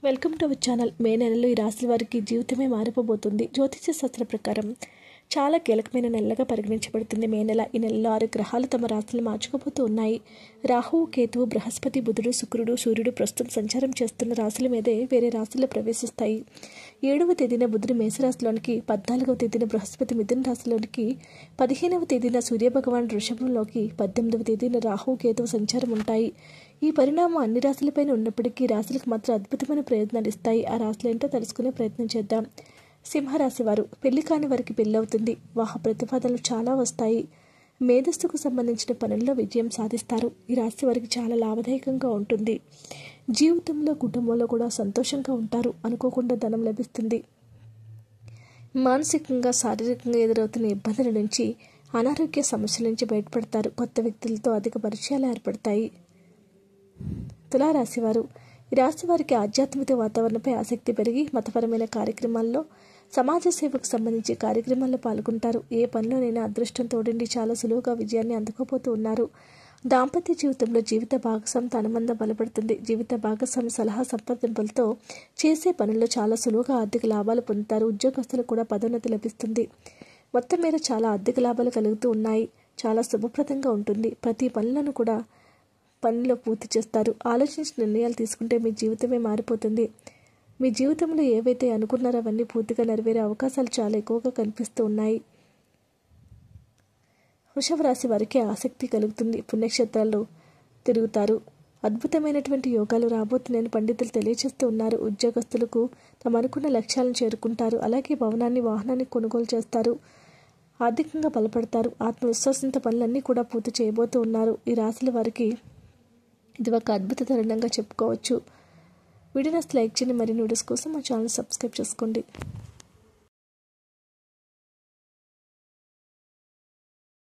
Welcome to our channel. May నెలలో ఈ రాశుల వారికి జీవితమే మారిపోబోతుంది. జ్యోతిష శాస్త్ర ప్రకారం చాలా కీలకమైన నెలగా పరిగణించబడుతుంది మే నెల. ఈ నెలలో 6 గ్రహాలు తమ రాశులు మార్చుకోబోతూ ఉన్నాయి. రాహువు, కేతువు, బృహస్పతి, బుధుడు, శుక్రుడు, సూర్యుడు ప్రస్తుతం సంచారం చేస్తున్న రాశుల మీదే వేరే రాశుల్లో ప్రవేశిస్తాయి. 7వ తేదీన బుధుడు మేషరాశిలోనికి, 14వ తేదీన బృహస్పతి మిథున రాశిలోనికి, 15వ తేదీన సూర్యభగవాన్ వృషభంలోకి, 18వ తేదీన రాహువు, కేతువు సంచారం ఉంటాయి. ఈ పరిణామం అన్ని రాశులపైన ఉన్నప్పటికీ రాశులకు మాత్రం అద్భుతమైన ప్రయోజనాలు ఇస్తాయి. ఆ రాశులు ఏంటో తెలుసుకునే ప్రయత్నం చేద్దాం. సింహరాశి వారు. పెళ్లి కాని వారికి పెళ్ళవుతుంది. వివాహ ప్రతిపాదనలు చాలా వస్తాయి. మేధస్సుకు సంబంధించిన పనుల్లో విజయం సాధిస్తారు. ఈ రాశి వారికి చాలా లాభదాయకంగా ఉంటుంది. జీవితంలో, కుటుంబంలో కూడా సంతోషంగా ఉంటారు. అనుకోకుండా ధనం లభిస్తుంది. మానసికంగా, శారీరకంగా ఎదురవుతున్న ఇబ్బందుల నుంచి, అనారోగ్య సమస్యల నుంచి బయటపడతారు. కొత్త వ్యక్తులతో అధిక పరిచయాలు ఏర్పడతాయి. తులారాశివారు. ఈ రాశి వారికి ఆధ్యాత్మిక వాతావరణంపై ఆసక్తి పెరిగి మతపరమైన కార్యక్రమాల్లో, సమాజ సేవకు సంబంధించి కార్యక్రమాల్లో పాల్గొంటారు. ఏ పనిలోనైనా అదృష్టం తోడండి చాలా సులువుగా విజయాన్ని అందుకోబోతూ ఉన్నారు. దాంపత్య జీవితంలో జీవిత భాగస్వామితో అనుబంధం బలపడుతుంది. జీవిత భాగస్వామి సలహా సంప్రదింపులతో చేసే పనుల్లో చాలా సులువుగా ఆర్థిక లాభాలు పొందుతారు. ఉద్యోగస్తులకు కూడా పదోన్నతి లభిస్తుంది. మొత్తం మీద చాలా ఆర్థిక లాభాలు కలుగుతూ ఉన్నాయి. చాలా శుభప్రదంగా ఉంటుంది. ప్రతి పనిలో పూర్తి చేస్తారు. ఆలోచించి నిర్ణయాలు తీసుకుంటే మీ జీవితమే మారిపోతుంది. మీ జీవితంలో ఏవైతే అనుకున్నారో అవన్నీ పూర్తిగా నెరవేరే అవకాశాలు చాలా ఎక్కువగా కనిపిస్తూ ఉన్నాయి. వృషభ రాశి వారికి ఆసక్తి కలుగుతుంది. పుణ్యక్షేత్రాల్లో తిరుగుతారు. అద్భుతమైనటువంటి యోగాలు రాబోతున్నాయని పండితులు తెలియజేస్తూ ఉన్నారు. ఉద్యోగస్తులకు తమ అనుకున్న లక్ష్యాలను చేరుకుంటారు. అలాగే భవనాన్ని, వాహనాన్ని కొనుగోలు చేస్తారు. ఆర్థికంగా బలపడతారు. ఆత్మవిశ్వాసంతో పనులన్నీ కూడా పూర్తి చేయబోతూ ఉన్నారు. ఈ రాశుల వారికి ఇది ఒక అద్భుత తరుణంగా చెప్పుకోవచ్చు. వీడియోని లైక్ చేయండి. మరిన్ని వీడియోస్ కోసం మా ఛానల్ సబ్స్క్రైబ్ చేసుకోండి.